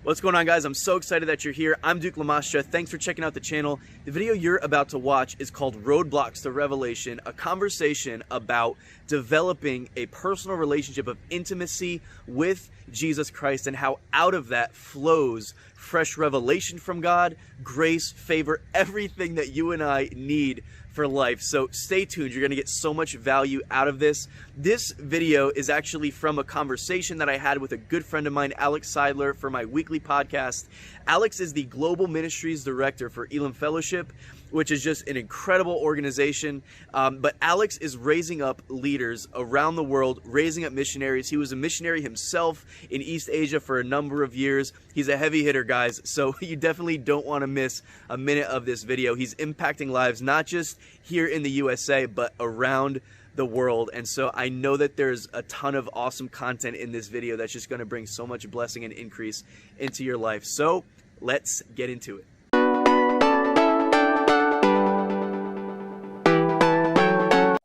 What's going on, guys? I'm so excited that you're here. I'm Duke Lamastra. Thanks for checking out the channel. The video you're about to watch is called Roadblocks to Revelation, a conversation about developing a personal relationship of intimacy with Jesus Christ and how out of that flows fresh revelation from God, grace, favor, everything that you and I need for life. So stay tuned. You're going to get so much value out of this. This video is actually from a conversation that I had with a good friend of mine, Alex Seidler, for my weekly podcast. Alex is the Global Ministries Director for ELIM Fellowship, which is just an incredible organization. But Alex is raising up leaders around the world, raising up missionaries. He was a missionary himself in East Asia for a number of years. He's a heavy hitter, guys, so you definitely don't want to miss a minute of this video. He's impacting lives, not just here in the USA, but around the world. And so I know that there's a ton of awesome content in this video that's just going to bring so much blessing and increase into your life. So let's get into it.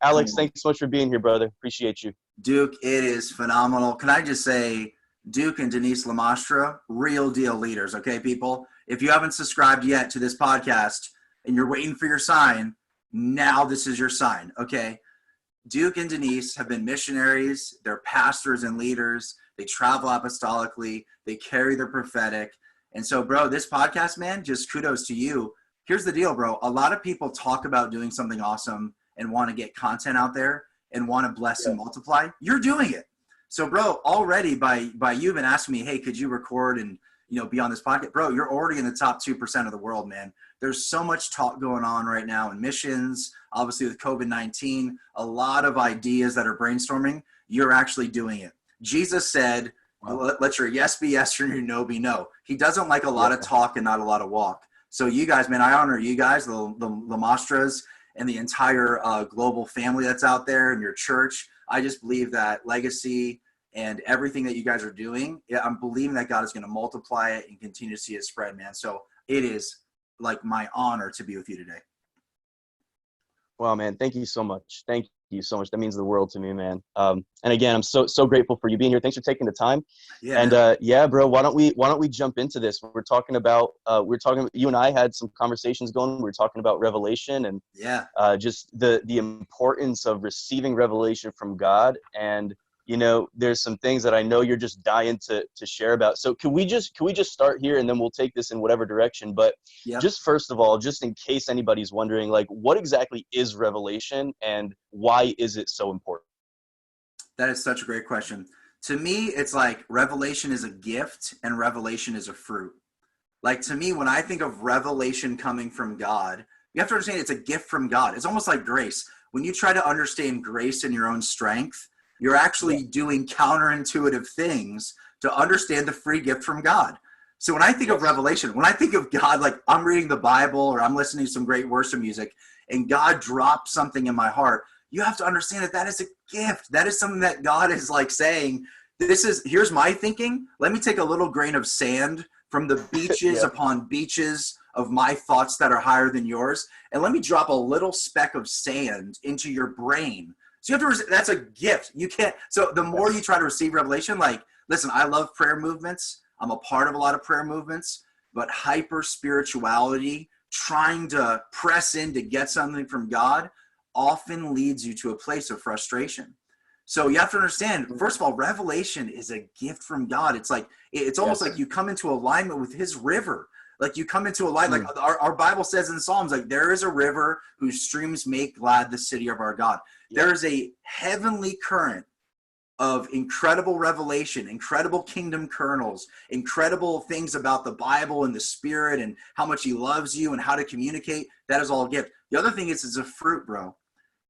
Alex, thanks so much for being here, brother. Appreciate you. Duke, it is phenomenal. Can I just say, Duke and Denise Lamastra, real deal leaders, okay, people? If you haven't subscribed yet to this podcast and you're waiting for your sign, now this is your sign, okay? Duke and Denise have been missionaries. They're pastors and leaders. They travel apostolically. They carry the prophetic. And so, bro, this podcast, man, just kudos to you. Here's the deal, bro. A lot of people talk about doing something awesome and want to get content out there and want to bless and multiply. You're doing it. So, bro, already by you even asking me, hey, could you record and, you know, be on this podcast? Bro, you're already in the top 2% of the world, man. There's so much talk going on right now in missions, obviously with COVID-19, a lot of ideas that are brainstorming. You're actually doing it. Jesus said, let your yes be yes and your no be no. He doesn't like a lot of talk and not a lot of walk. So you guys, man, I honor you guys, the Lamastras, and the entire global family that's out there in your church. I just believe that legacy and everything that you guys are doing, I'm believing that God is going to multiply it and continue to see it spread, man. So it is like my honor to be with you today. Wow, man. Thank you so much. Thank you so much. That means the world to me, man. And again, I'm so grateful for you being here. Thanks for taking the time. Yeah. And yeah, bro, why don't we jump into this? We're talking about you and I had some conversations going. We were talking about revelation and just the importance of receiving revelation from God. And you know, there's some things that I know you're just dying to share about. So can we just start here and then we'll take this in whatever direction. But just first of all, just in case anybody's wondering, like, what exactly is revelation and why is it so important? That is such a great question. To me, it's like revelation is a gift and revelation is a fruit. Like, to me, when I think of revelation coming from God, you have to understand it's a gift from God. It's almost like grace. When you try to understand grace in your own strength, you're actually doing counterintuitive things to understand the free gift from God. So when I think of revelation, when I think of God, like I'm reading the Bible or I'm listening to some great worship music and God drops something in my heart, you have to understand that that is a gift. That is something that God is like saying, here's my thinking. Let me take a little grain of sand from the beaches upon beaches of my thoughts that are higher than yours. And let me drop a little speck of sand into your brain. So you have to, that's a gift. You can't, so the more you try to receive revelation, like, listen, I love prayer movements. I'm a part of a lot of prayer movements, but hyper spirituality, trying to press in to get something from God often leads you to a place of frustration. So you have to understand, first of all, revelation is a gift from God. It's like, it's almost like you come into alignment with his river. Like you come into alignment, like our Bible says in Psalms, like there is a river whose streams make glad the city of our God. There is a heavenly current of incredible revelation, incredible kingdom kernels, incredible things about the Bible and the Spirit and how much he loves you and how to communicate. That is all a gift. The other thing is it's a fruit, bro.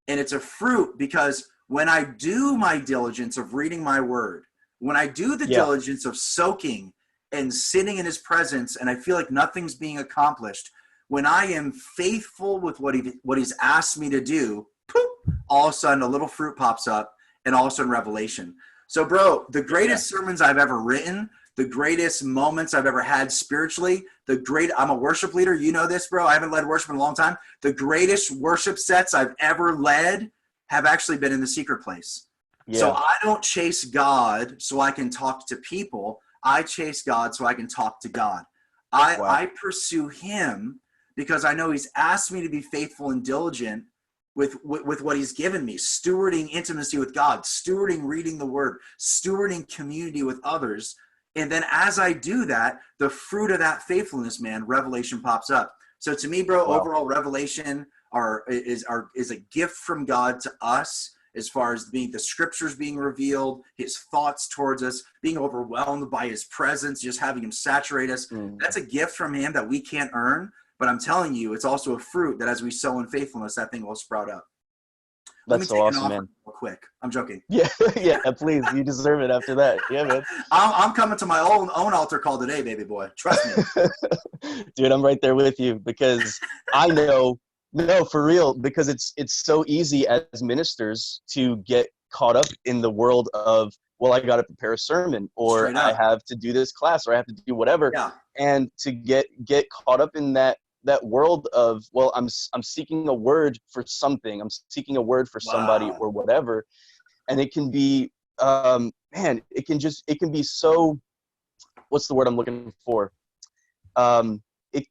And it's a fruit because when I do my diligence of reading my word, when I do the diligence of soaking and sitting in his presence, and I feel like nothing's being accomplished, when I am faithful with what he's asked me to do, poof, all of a sudden a little fruit pops up and all of a sudden revelation. So, bro, the greatest sermons I've ever written, the greatest moments I've ever had spiritually, I'm a worship leader. You know this, bro. I haven't led worship in a long time. The greatest worship sets I've ever led have actually been in the secret place. So I don't chase God so I can talk to people. I chase God so I can talk to God. I Wow. I pursue him because I know he's asked me to be faithful and diligent with what he's given me, stewarding intimacy with God, stewarding reading the word, stewarding community with others. And then as I do that, the fruit of that faithfulness, man, revelation pops up. So to me, bro, Wow. overall revelation is a gift from God to us, as far as being the scriptures being revealed, his thoughts towards us, being overwhelmed by his presence, just having him saturate us. That's a gift from him that we can't earn. But I'm telling you, it's also a fruit that as we sow in faithfulness, that thing will sprout up. Let me That's so take an awesome, offer man. real quick. I'm joking. Yeah, yeah, please. You deserve it after that. Yeah, man. I'm coming to my own altar call today, baby boy. Trust me. Dude, I'm right there with you because I know, no, for real, because it's so easy as ministers to get caught up in the world of, well, I got to prepare a sermon, or Straight I up. have to do this class, or I have to do whatever, Yeah. and to get caught up in that world of, well, I'm seeking a word for something, I'm seeking a word for somebody Wow. or whatever, and it can be, man, it can be so, what's the word I'm looking for? Um, it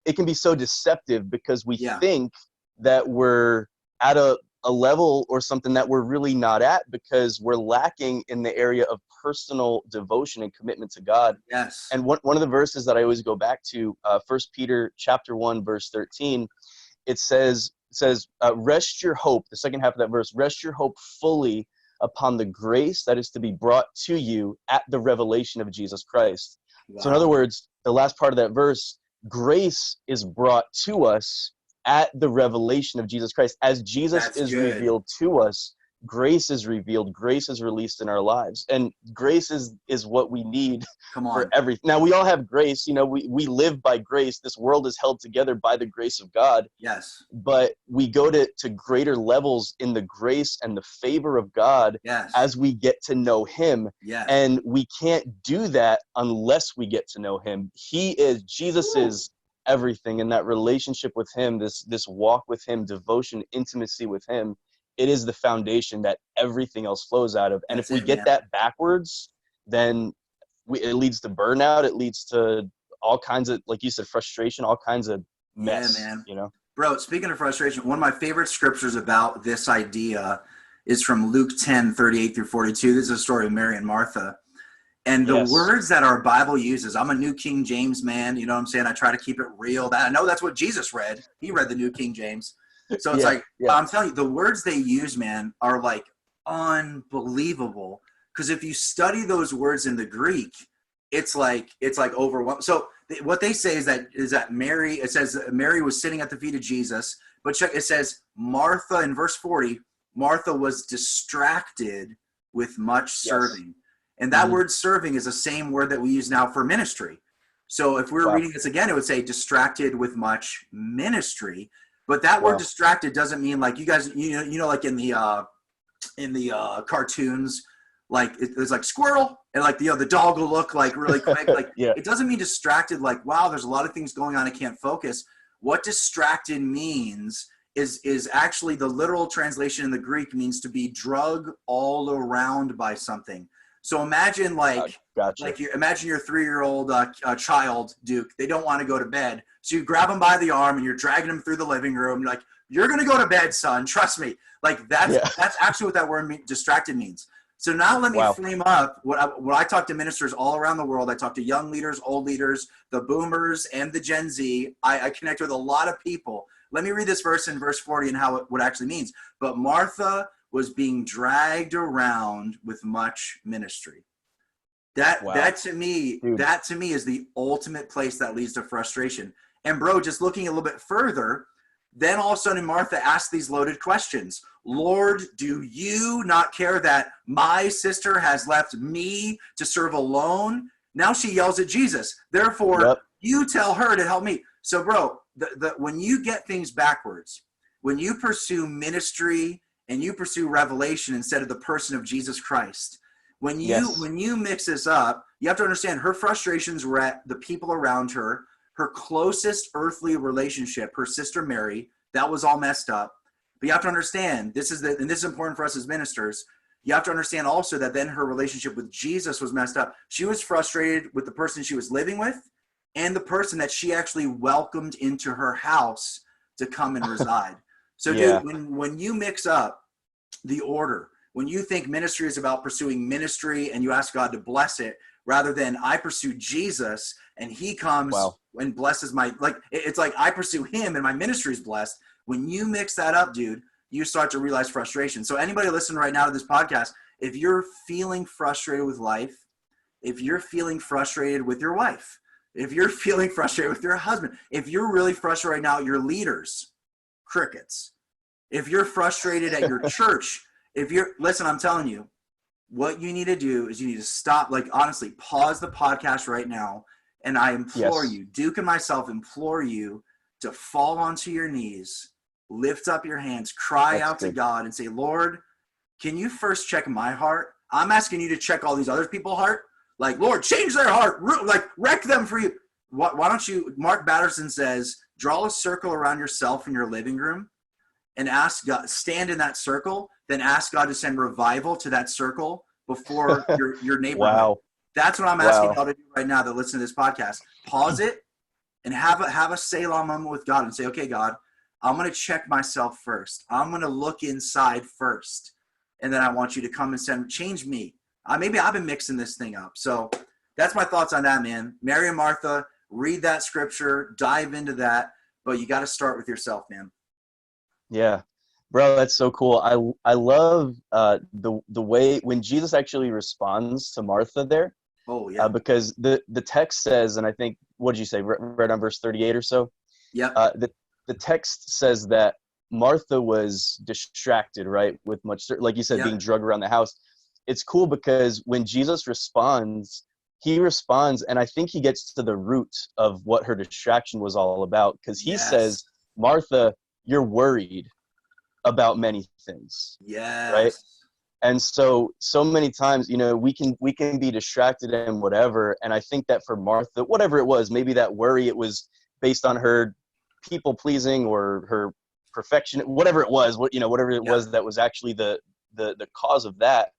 it can be so deceptive because we Yeah. think that we're at a level or something that we're really not at, because we're lacking in the area of personal devotion and commitment to God. Yes. And one of the verses that I always go back to, 1 Peter chapter 1, verse 13, it says, rest your hope, the second half of that verse, rest your hope fully upon the grace that is to be brought to you at the revelation of Jesus Christ. So in other Wow. words, the last part of that verse, grace is brought to us at the revelation of Jesus Christ. As Jesus That's is good. revealed to us, grace is revealed, grace is released in our lives. And grace is what we need Come for on. everything. Now, we all have grace. You know, we live by grace. This world is held together by the grace of God. Yes. But we go to greater levels in the grace and the favor of God Yes. as we get to know him. Yes. And we can't do that unless we get to know him. Jesus is everything, in that relationship with him, this walk with him, devotion, intimacy with him. It is the foundation that everything else flows out of. And That's if we it, get man. that backwards, then it leads to burnout. It leads to all kinds of, like you said, frustration, all kinds of Yeah, mess, man. you know? Bro, speaking of frustration, one of my favorite scriptures about this idea is from Luke 10:38-42. This is a story of Mary and Martha. And the Yes. words that our Bible uses, I'm a New King James man, you know what I'm saying? I try to keep it real. I know that's what Jesus read. He read the New King James. So it's Yeah, like, yeah. I'm telling you, the words they use, man, are like unbelievable. Because if you study those words in the Greek, it's like overwhelming. So what they say is that Mary, it says Mary was sitting at the feet of Jesus, but check, it says Martha in verse 40, Martha was distracted with much Yes. serving. And that word serving is the same word that we use now for ministry. So if we were Wow. reading this again, it would say distracted with much ministry. But that word Wow. distracted doesn't mean like you guys, like in the cartoons, like it's like squirrel, and like the dog will look like really quick. Like Yeah. it doesn't mean distracted. Like, wow, there's a lot of things going on, I can't focus. What distracted means is actually the literal translation in the Greek means to be drug all around by something. So imagine Gotcha. imagine your 3-year-old child, Duke. They don't want to go to bed, so you grab them by the arm and you're dragging them through the living room. Like, you're gonna go to bed, son. Trust me. Like that's actually what that word distracted means. So now let me Wow. frame up what I talk to ministers all around the world. I talk to young leaders, old leaders, the boomers, and the Gen Z. I connect with a lot of people. Let me read this verse in verse 40 and what it actually means. But Martha was being dragged around with much ministry. That to me, Dude. that to me is the ultimate place that leads to frustration. And bro, just looking a little bit further, then all of a sudden Martha asked these loaded questions. Lord, do you not care that my sister has left me to serve alone? Now she yells at Jesus. Therefore, you tell her to help me. So bro, when you get things backwards, when you pursue ministry and you pursue revelation instead of the person of Jesus Christ, when you mix this up, you have to understand her frustrations were at the people around her, her closest earthly relationship, her sister Mary. That was all messed up. But you have to understand, and this is important for us as ministers, you have to understand also that then her relationship with Jesus was messed up. She was frustrated with the person she was living with and the person that she actually welcomed into her house to come and reside. So Yeah. dude, when you mix up the order, when you think ministry is about pursuing ministry and you ask God to bless it, rather than I pursue Jesus and he comes and blesses my, like, it's like I pursue him and my ministry is blessed. When you mix that up, dude, you start to realize frustration. So anybody listening right now to this podcast, if you're feeling frustrated with life, if you're feeling frustrated with your wife, if you're feeling frustrated with your husband, if you're really frustrated right now, your leaders, crickets. If you're frustrated at your church, listen, I'm telling you, what you need to do is you need to stop, like, honestly, pause the podcast right now. And I implore you, Duke and myself implore you to fall onto your knees, lift up your hands, cry out to God and say, Lord, can you first check my heart? I'm asking you to check all these other people's heart. Like, Lord, change their heart. Like, wreck them for you. Why don't you, Mark Batterson says, draw a circle around yourself in your living room and ask God, stand in that circle, then ask God to send revival to that circle before your neighborhood. Wow. That's what I'm asking y'all to do right now that listen to this podcast. Pause it and have a Selah moment with God and say, okay, God, I'm going to check myself first. I'm going to look inside first. And then I want you to come and change me. Maybe I've been mixing this thing up. So that's my thoughts on that, man. Mary and Martha, read that scripture, dive into that. But you got to start with yourself, man. Yeah, bro, that's so cool. I love the way when Jesus actually responds to Martha there. Oh yeah. Because the text says, and I think, what did you say? Right on verse 38 or so. Yeah. The text says that Martha was distracted, right, with much, like you said, being drugged around the house. It's cool because when Jesus responds, he responds, and I think he gets to the root of what her distraction was all about, because he says, Martha, you're worried about many things. Yes. Right? And so many times, you know, we can be distracted and whatever. And I think that for Martha, whatever it was, maybe that worry, it was based on her people pleasing or her perfection, whatever it was, whatever it was that was actually the cause of that.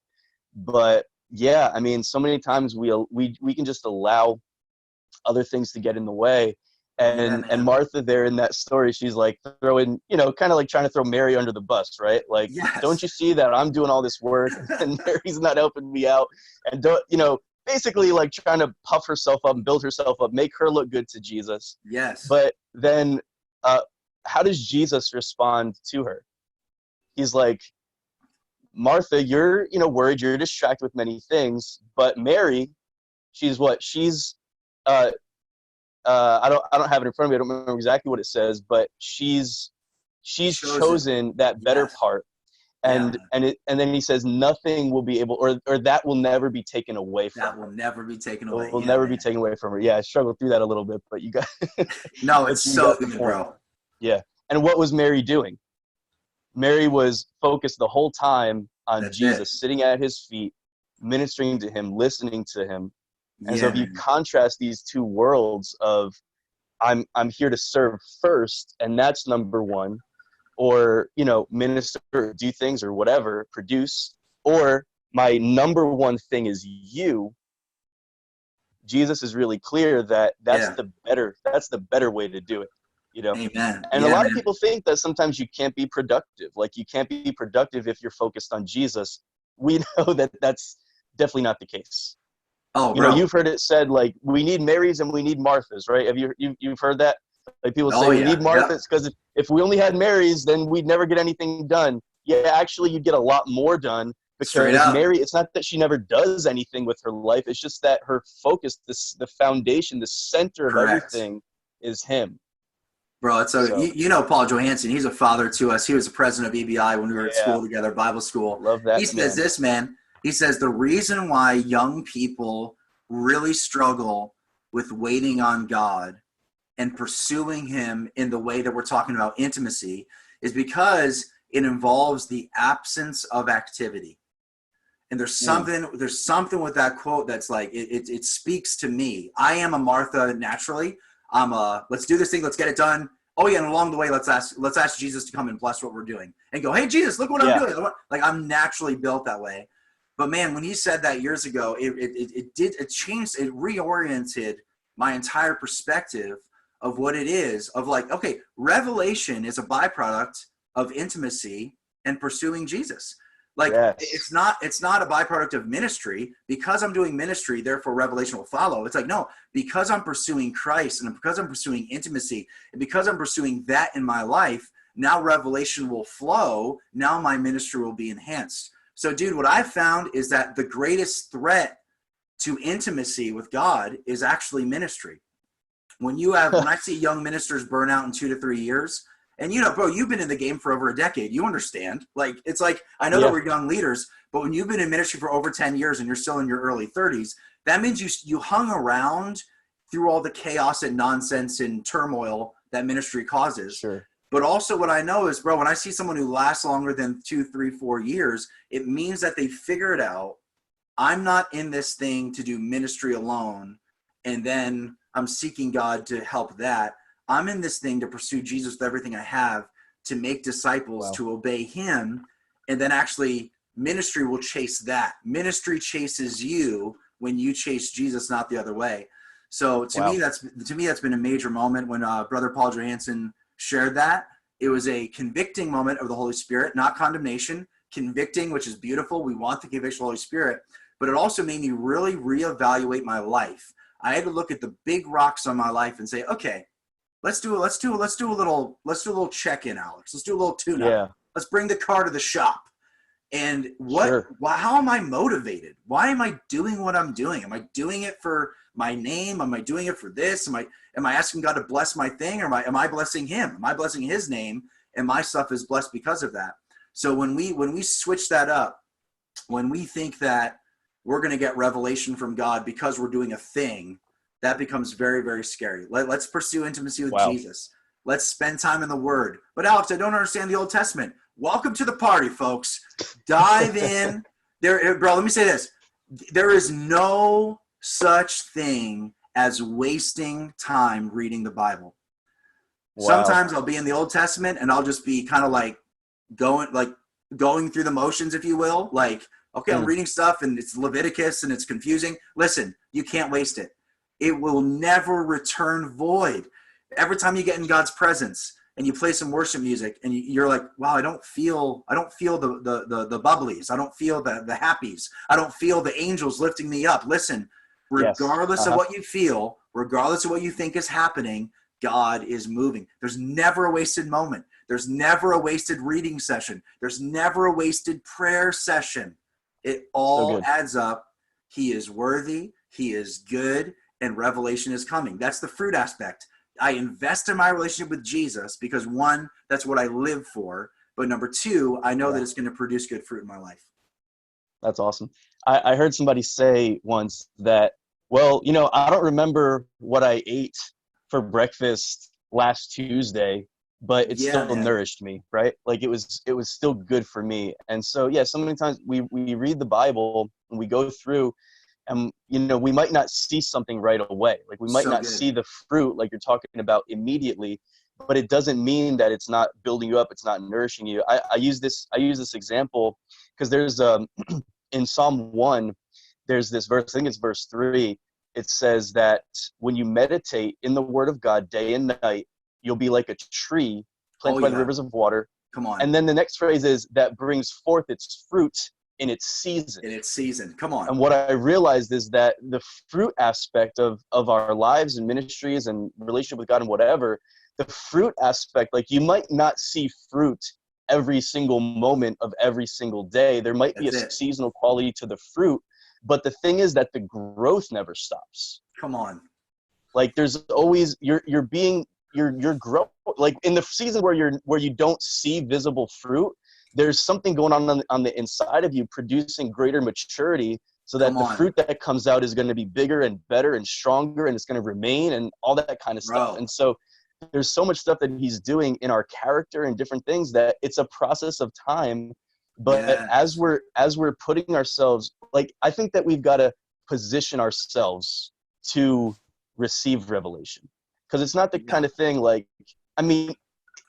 But yeah, I mean, so many times we can just allow other things to get in the way. And Martha there in that story, she's like throwing, kind of like trying to throw Mary under the bus, right? Like, don't you see that I'm doing all this work and Mary's not helping me out? And basically like trying to puff herself up and build herself up, make her look good to Jesus. Yes. But then how does Jesus respond to her? He's like, Martha, you're, worried, you're distracted with many things, but Mary, she's what? She's, I don't have it in front of me. I don't remember exactly what it says, but she's chosen that better part. And then he says nothing will be able, or that will never be taken away from her. That will never be taken away. Will never be taken away from her. Yeah, I struggled through that a little bit, but you got no, it's so good, bro. Yeah. And what was Mary doing? Mary was focused the whole time on Jesus, sitting at his feet, ministering to him, listening to him. And so if you contrast these two worlds of I'm here to serve first, and that's number one, or, minister, do things or whatever, produce, or my number one thing is you, Jesus is really clear that that's the better way to do it. Amen. And a lot of people think that sometimes you can't be productive. Like, you can't be productive if you're focused on Jesus. We know that that's definitely not the case. Oh, bro. You've heard it said, like, we need Marys and we need Marthas, right? Have you've heard that? Like, people say we need Marthas because if we only had Marys, then we'd never get anything done. Yeah, actually, you'd get a lot more done because Mary, it's not that she never does anything with her life. It's just that her focus, the foundation, the center of everything is him. Bro, it's Paul Johansson. He's a father to us. He was the president of EBI when we were at school together, Bible school. Love that. He says this, man. He says the reason why young people really struggle with waiting on God and pursuing him in the way that we're talking about intimacy is because it involves the absence of activity. And there's something with that quote that's like, it speaks to me. I am a Martha naturally. I'm let's do this thing. Let's get it done. Oh yeah, and along the way, let's ask Jesus to come and bless what we're doing, and go, hey Jesus, look what I'm doing. Like I'm naturally built that way. But man, when you said that years ago, it changed, it reoriented my entire perspective of what it is, of like, okay, revelation is a byproduct of intimacy and pursuing Jesus. Like it's not a byproduct of ministry. Because I'm doing ministry, therefore revelation will follow. It's like, no, because I'm pursuing Christ and because I'm pursuing intimacy and because I'm pursuing that in my life, now revelation will flow. Now my ministry will be enhanced. So dude, what I've found is that the greatest threat to intimacy with God is actually ministry. When I see young ministers burn out in 2 to 3 years, and bro, you've been in the game for over a decade. You understand. Like, it's like, I know that we're young leaders, but when you've been in ministry for over 10 years and you're still in your early 30s, that means you hung around through all the chaos and nonsense and turmoil that ministry causes. Sure. But also what I know is, bro, when I see someone who lasts longer than 2, 3, 4 years, it means that they figured out, I'm not in this thing to do ministry alone, and then I'm seeking God to help that. I'm in this thing to pursue Jesus with everything I have, to make disciples, to obey him. And then actually ministry will chase that. Ministry chases you when you chase Jesus, not the other way. So to me, that's been a major moment when Brother Paul Johansson shared that. It was a convicting moment of the Holy Spirit, not condemnation, convicting, which is beautiful. We want the conviction of the Holy Spirit, but it also made me really reevaluate my life. I had to look at the big rocks on my life and say, okay, let's do a little check-in, Alex. Let's do a little tune-up. Yeah. Let's bring the car to the shop. And how am I motivated? Why am I doing what I'm doing? Am I doing it for my name? Am I doing it for this? Am I asking God to bless my thing, or am I blessing him? Am I blessing his name? And my stuff is blessed because of that. So when we switch that up, when we think that we're going to get revelation from God because we're doing a thing, that becomes very, very scary. Let's pursue intimacy with Jesus. Let's spend time in the Word. But Alex, I don't understand the Old Testament. Welcome to the party, folks. Dive in. Bro, let me say this. There is no such thing as wasting time reading the Bible. Sometimes I'll be in the Old Testament and I'll just be kind of like going through the motions, if you will. Like, okay, I'm reading stuff and it's Leviticus and it's confusing. Listen, you can't waste it. It will never return void. Every time you get in God's presence and you play some worship music and you're like, wow, I don't feel the bubblies. I don't feel the happies. I don't feel the angels lifting me up. Listen, regardless of what you feel, regardless of what you think is happening, God is moving. There's never a wasted moment. There's never a wasted reading session. There's never a wasted prayer session. It all adds up. He is worthy. He is good. And revelation is coming. That's the fruit aspect. I invest in my relationship with Jesus because, one, that's what I live for. But number two, I know that it's going to produce good fruit in my life. That's awesome. I heard somebody say once that, well, I don't remember what I ate for breakfast last Tuesday, but it still nourished me, right? Like it was still good for me. And so, so many times we read the Bible and we go through and, we might not see something right away. Like we might not see the fruit like you're talking about immediately, but it doesn't mean that it's not building you up. It's not nourishing you. I use this example because there's in Psalm 1, there's this verse, I think it's verse 3. It says that when you meditate in the word of God day and night, you'll be like a tree planted by the rivers of water. Come on. And then the next phrase is that brings forth its fruit in its season. In its season. Come on. And what I realized is that the fruit aspect of our lives and ministries and relationship with God and whatever, the fruit aspect, like you might not see fruit every single moment of every single day. There might be a seasonal quality to the fruit, but the thing is that the growth never stops. Come on. Like there's always, you're growing, like in the season where you don't see visible fruit, there's something going on the inside of you producing greater maturity so that the fruit that comes out is going to be bigger and better and stronger and it's going to remain and all that kind of stuff. And so there's so much stuff that he's doing in our character and different things that it's a process of time. But as we're putting ourselves, like, I think that we've got to position ourselves to receive revelation, because it's not the kind of thing like I mean,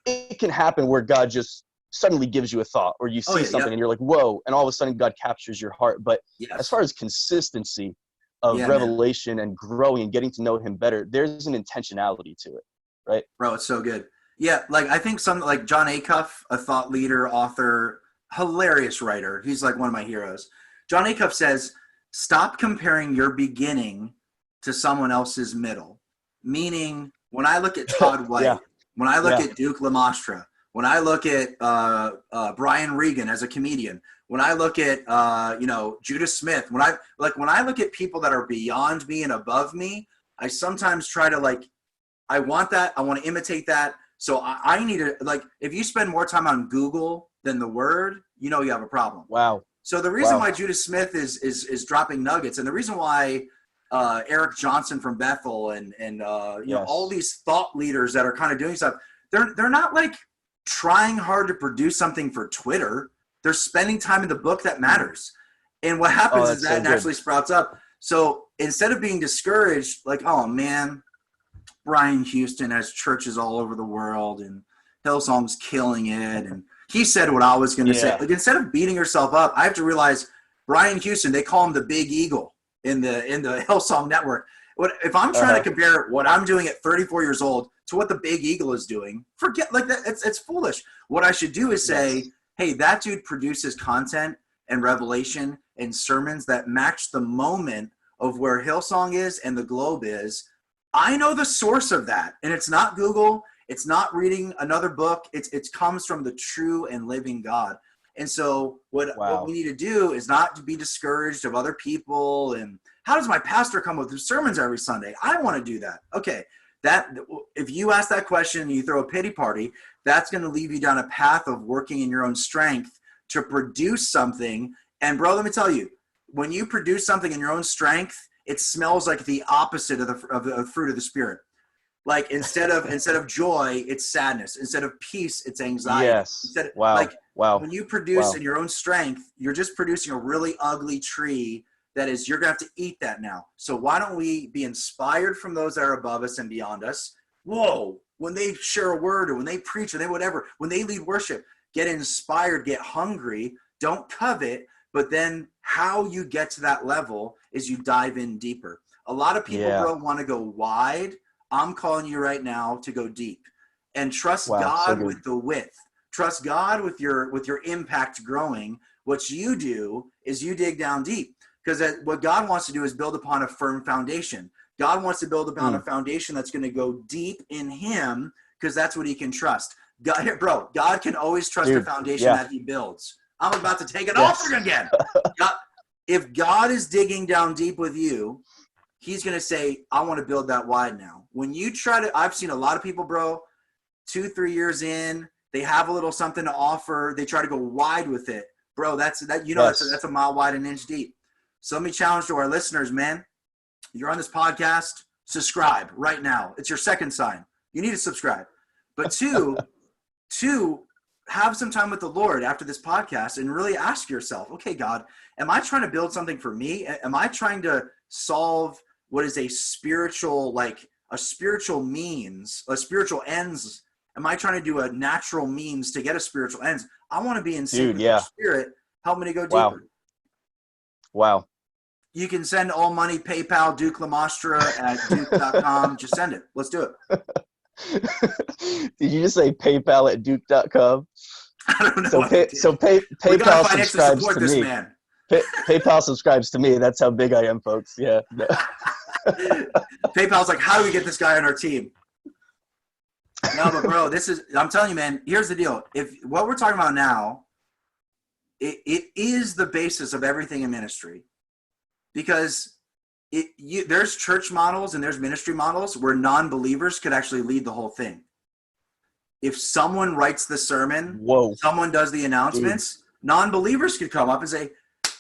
it can happen where God just suddenly gives you a thought, or you Oh, see yeah, something yep. and you're like, whoa, and all of a sudden God captures your heart. But as Yes. far as consistency of Yeah, man. revelation and growing and getting to know him better, there's an intentionality to it, right? Bro, it's so good. Yeah, like I think some like John Acuff, a thought leader, author, hilarious writer. He's like one of my heroes. John Acuff says, "Stop comparing your beginning to someone else's middle." Meaning, when I look at Todd Yeah, White, when I look yeah, at Duke Lamastra, when I look at Brian Regan as a comedian, when I look at Judah Smith, when I look at people that are beyond me and above me, I sometimes try to like I want that. I want to imitate that. So I need to like if you spend more time on Google than the word, you know you have a problem. wow, So the reason wow, why Judah Smith is dropping nuggets, and the reason why Eric Johnson from Bethel and all yes, these thought leaders that are kind of doing stuff, they're not like trying hard to produce something for Twitter. They're spending time in the book that matters. And what oh, happens is that's so that good. naturally sprouts up. So instead of being discouraged, like, oh man, Brian Houston has churches all over the world and Hillsong's killing it. And he said what I was going to say. Yeah, Like instead of beating yourself up, I have to realize Brian Houston, they call him the Big Eagle in the Hillsong network. If I'm trying to uh-huh, compare what I'm doing at 34 years old to what the Big Eagle is doing, forget like that. It's foolish. What I should do is say, yes, hey, that dude produces content and revelation and sermons that match the moment of where Hillsong is and the globe is. I know the source of that, and it's not Google. It's not reading another book. It comes from the true and living God. And so what wow, we need to do is not to be discouraged of other people. And how does my pastor come with sermons every Sunday? I want to do that. Okay, that if you ask that question and you throw a pity party, that's going to lead you down a path of working in your own strength to produce something. And bro, let me tell you, when you produce something in your own strength, it smells like the opposite of the fruit of the spirit. Like instead of joy, it's sadness. Instead of peace, it's anxiety. yes, Instead of wow, like wow, when you produce wow, in your own strength, you're just producing a really ugly tree that is you're gonna have to eat that now. So why don't we be inspired from those that are above us and beyond us? Whoa, when they share a word or when they preach or they whatever, when they lead worship, get inspired, get hungry, don't covet, but then how you get to that level is you dive in deeper. A lot of people, yeah, bro, want to go wide. I'm calling you right now to go deep and trust wow, so God good. with the width. Trust God with your impact growing. What you do is you dig down deep because what God wants to do is build upon a firm foundation. God wants to build upon a Mm, foundation that's going to go deep in Him because that's what He can trust. God, bro, God can always trust a dude, foundation yeah, that He builds. I'm about to take an yes, offering again. God, if God is digging down deep with you, He's going to say, I want to build that wide now. When you try to, I've seen a lot of people, bro, 2-3 years in, they have a little something to offer. They try to go wide with it. Bro, that's yes, a mile wide and an inch deep. So let me challenge to our listeners, man. You're on this podcast, subscribe right now. It's your second sign. You need to subscribe. But two, have some time with the Lord after this podcast and really ask yourself, okay, God, am I trying to build something for me? Am I trying to solve what is a spiritual means, a spiritual ends? Am I trying to do a natural means to get a spiritual ends? I want to be in sync dude, with your yeah, spirit. Help me to go wow, deeper. wow. You can send all money, PayPal, Duke Lamastra at duke.com. Just send it. Let's do it. Did you just say PayPal at Duke.com? I don't know So what I pay did. so pay We got PayPal to financially subscribes support to this me. man. PayPal subscribes to me. That's how big I am, folks. Yeah. No. PayPal's like, how do we get this guy on our team? No, but bro, I'm telling you, man, here's the deal. If what we're talking about now, it is the basis of everything in ministry because there's church models and there's ministry models where non-believers could actually lead the whole thing. If someone writes the sermon, Whoa, someone does the dude. announcements, non-believers could come up and say,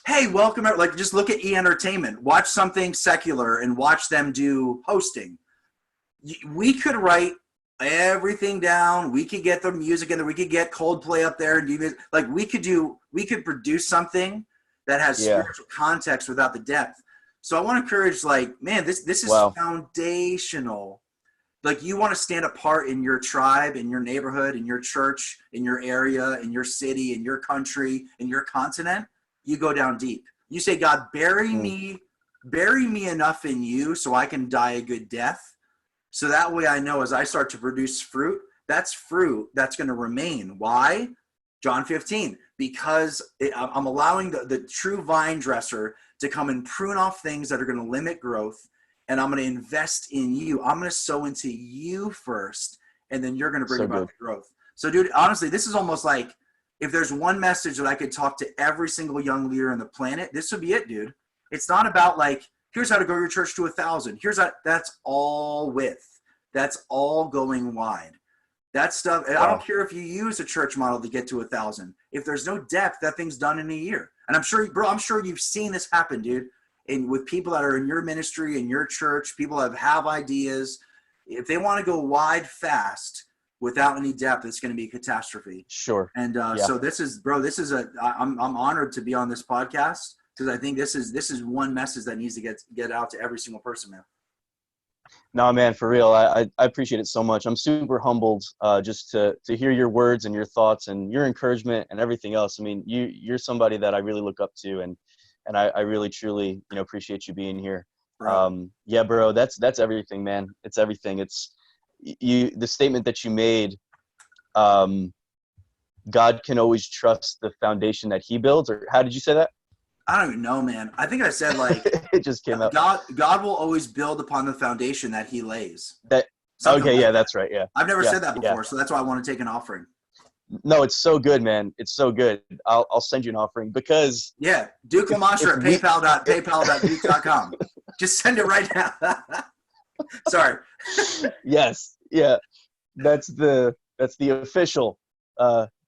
hey, welcome. Like just look at E-Entertainment, watch something secular and watch them do hosting. We could write everything down. We could get the music in there. We could get Coldplay up there and do like we could produce something that has Yeah. spiritual context without the depth. So I want to encourage, like, man, this is Wow. foundational Like, you want to stand apart in your tribe, in your neighborhood, in your church, in your area, in your city, in your country, in your continent, you go down deep. You say, God, bury me enough in you so I can die a good death. So that way I know as I start to produce fruit that's going to remain. Why? John 15, because I'm allowing the true vine dresser to come and prune off things that are going to limit growth. And I'm going to invest in you. I'm going to sow into you first, and then you're going to bring about the growth. So, dude, honestly, this is almost like if there's one message that I could talk to every single young leader on the planet, this would be it, dude. It's not about like, here's how to grow your church to 1,000. That's all width. That's all going wide. That stuff, wow. I don't care if you use a church model to get to 1,000. If there's no depth, that thing's done in a year. And I'm sure, bro, you've seen this happen, dude. And with people that are in your ministry, in your church, people that have ideas, if they want to go wide fast without any depth, it's going to be a catastrophe. Sure. And so this is, bro, I'm honored to be on this podcast because I think this is one message that needs to get out to every single person, man. No, man, for real. I appreciate it so much. I'm super humbled just to hear your words and your thoughts and your encouragement and everything else. I mean, you're somebody that I really look up to, and I really, truly, appreciate you being here. Bro. Yeah, bro, that's everything, man. It's everything. It's the statement that you made, God can always trust the foundation that he builds, or how did you say that? I don't even know, man. I think I said like it just came out. God will always build upon the foundation that he lays. That's right. Yeah. I've never said that before, so that's why I want to take an offering. No, it's so good, man. It's so good. I'll send you an offering because Duke Lamastra at paypal.duke.com. Just send it right now. Sorry. Yes. Yeah. That's the official.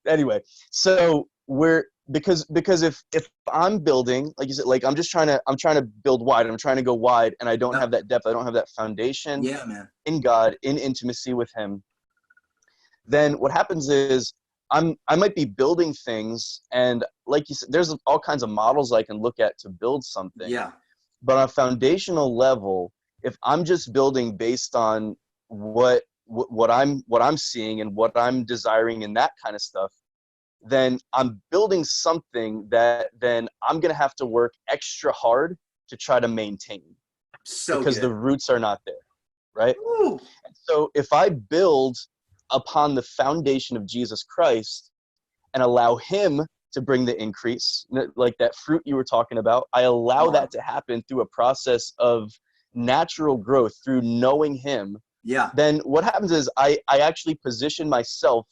Anyway, so because if I'm building, like you said, like I'm trying to build wide, I'm trying to go wide, and I don't have that depth, I don't have that foundation in God, in intimacy with him, then what happens is I might be building things, and like you said, there's all kinds of models I can look at to build something. Yeah. But on a foundational level, if I'm just building based on what I'm seeing and what I'm desiring and that kind of stuff, then I'm building something that then I'm going to have to work extra hard to try to maintain because the roots are not there, right? Ooh. So if I build upon the foundation of Jesus Christ and allow him to bring the increase, like that fruit you were talking about, I allow that to happen through a process of natural growth through knowing him. Yeah. Then what happens is I actually position myself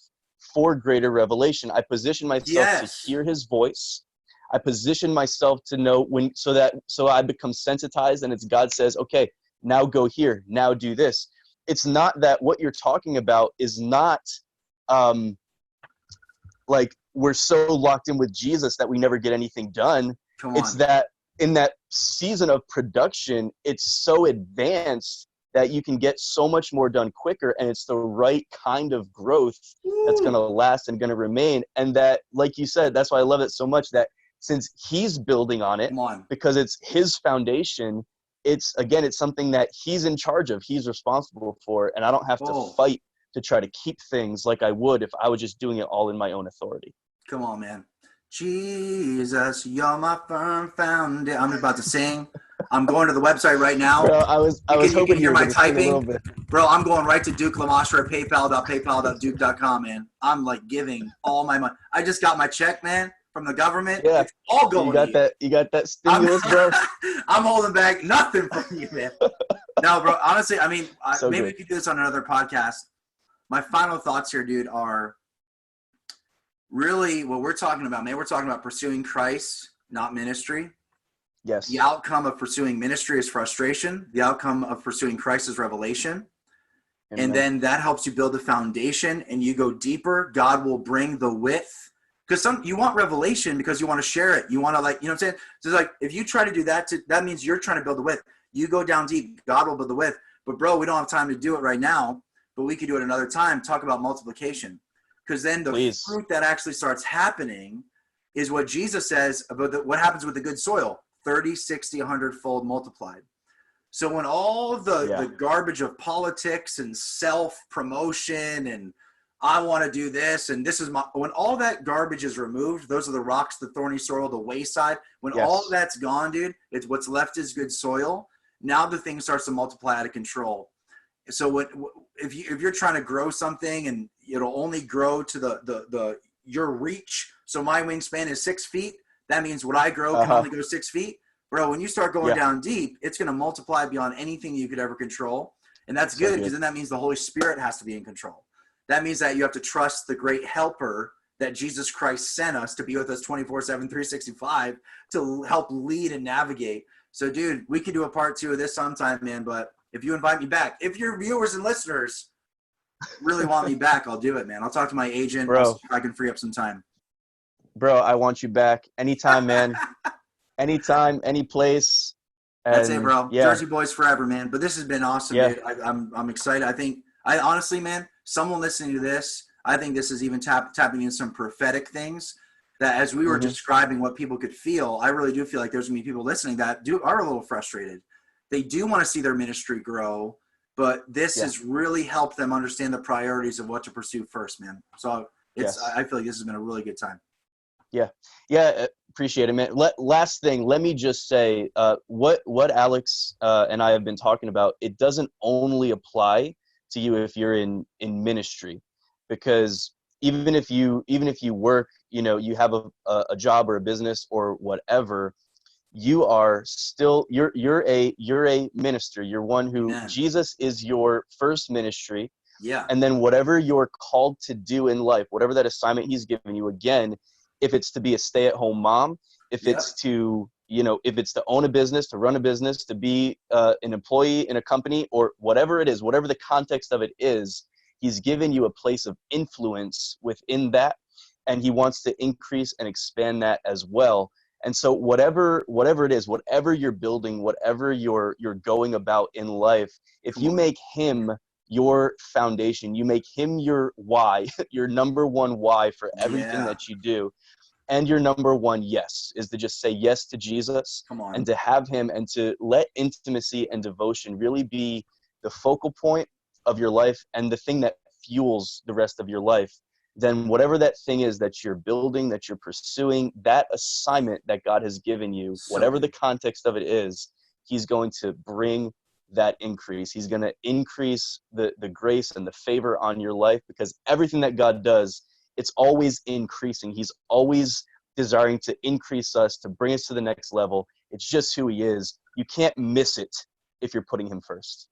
for greater revelation. I position myself to hear his voice. I position myself to know so I become sensitized, and it's God says, okay, now go here, now do this. It's not that what you're talking about is not like we're so locked in with Jesus that we never get anything done. It's that in that season of production, it's so advanced that you can get so much more done quicker, and it's the right kind of growth that's going to last and going to remain. And that, like you said, that's why I love it so much, that since he's building on it, because it's his foundation, it's something that he's in charge of, he's responsible for, and I don't have to fight to try to keep things like I would if I was just doing it all in my own authority. Come on, man. Jesus, you're my firm foundation. I'm about to sing. I'm going to the website right now. Bro, I was hoping you can hear my typing. Bro, I'm going right to Duke Lamastra at paypal.duke.com, man. I'm like giving all my money. I just got my check, man, from the government. Yeah. It's all going. You got that stimulus, bro. I'm holding back nothing from you, man. No, bro. Honestly, I mean, maybe we could do this on another podcast. My final thoughts here, dude, are really what we're talking about, man. We're talking about pursuing Christ, not ministry. Yes. The outcome of pursuing ministry is frustration. The outcome of pursuing Christ is revelation. Amen. And then that helps you build a foundation, and you go deeper. God will bring the width. Because you want revelation because you want to share it. You want to, like, you know what I'm saying? So it's like, if you try to do that, that means you're trying to build the width. You go down deep, God will build the width. But bro, we don't have time to do it right now, but we could do it another time. Talk about multiplication. Because then the fruit that actually starts happening is what Jesus says about what happens with the good soil. 30, 60, 100-fold multiplied. So when all Yeah. the garbage of politics and self-promotion and I want to do this and this is my, when all that garbage is removed, those are the rocks, the thorny soil, the wayside. When all Yes. that's gone, dude, it's what's left is good soil. Now the thing starts to multiply out of control. So if you're trying to grow something and it'll only grow to the your reach. So my wingspan is 6 feet. That means what I grow can only go 6 feet. Bro, when you start going down deep, it's going to multiply beyond anything you could ever control. And that's good because then that means the Holy Spirit has to be in control. That means that you have to trust the great helper that Jesus Christ sent us to be with us 24/7, 365 to help lead and navigate. So, dude, we could do a part 2 of this sometime, man. But if you invite me back, if your viewers and listeners really want me back, I'll do it, man. I'll talk to my agent. Bro. I'll see if I can free up some time. Bro, I want you back anytime, man. Anytime, any place. And That's it, bro. Yeah. Jersey boys forever, man. But this has been awesome, dude. I'm excited. I honestly, man, someone listening to this, I think this is even tapping into some prophetic things that as we were describing what people could feel, I really do feel like there's going to be people listening that are a little frustrated. They do want to see their ministry grow, but this has really helped them understand the priorities of what to pursue first, man. So I feel like this has been a really good time. Yeah, appreciate it, man. Last thing, let me just say, what Alex and I have been talking about, it doesn't only apply to you if you're in ministry, because even if you work, you have a job or a business or whatever, you are still you're a minister. You're one who Jesus is your first ministry. Yeah. And then whatever you're called to do in life, whatever that assignment he's given you, again, if it's to be a stay-at-home mom, if it's to, if it's to own a business, to run a business, to be an employee in a company, or whatever it is, whatever the context of it is, he's given you a place of influence within that, and he wants to increase and expand that as well. And so whatever it is, whatever you're building, whatever you're going about in life, if you make him your foundation, you make him your why, your number one why for everything that you do, and your number one yes is to just say yes to Jesus and to have him and to let intimacy and devotion really be the focal point of your life and the thing that fuels the rest of your life. Then whatever that thing is that you're building, that you're pursuing, that assignment that God has given you, whatever the context of it is, he's going to bring that increase. He's going to increase the grace and the favor on your life, because everything that God does, it's always increasing. He's always desiring to increase us, to bring us to the next level. It's just who he is. You can't miss it if you're putting him first.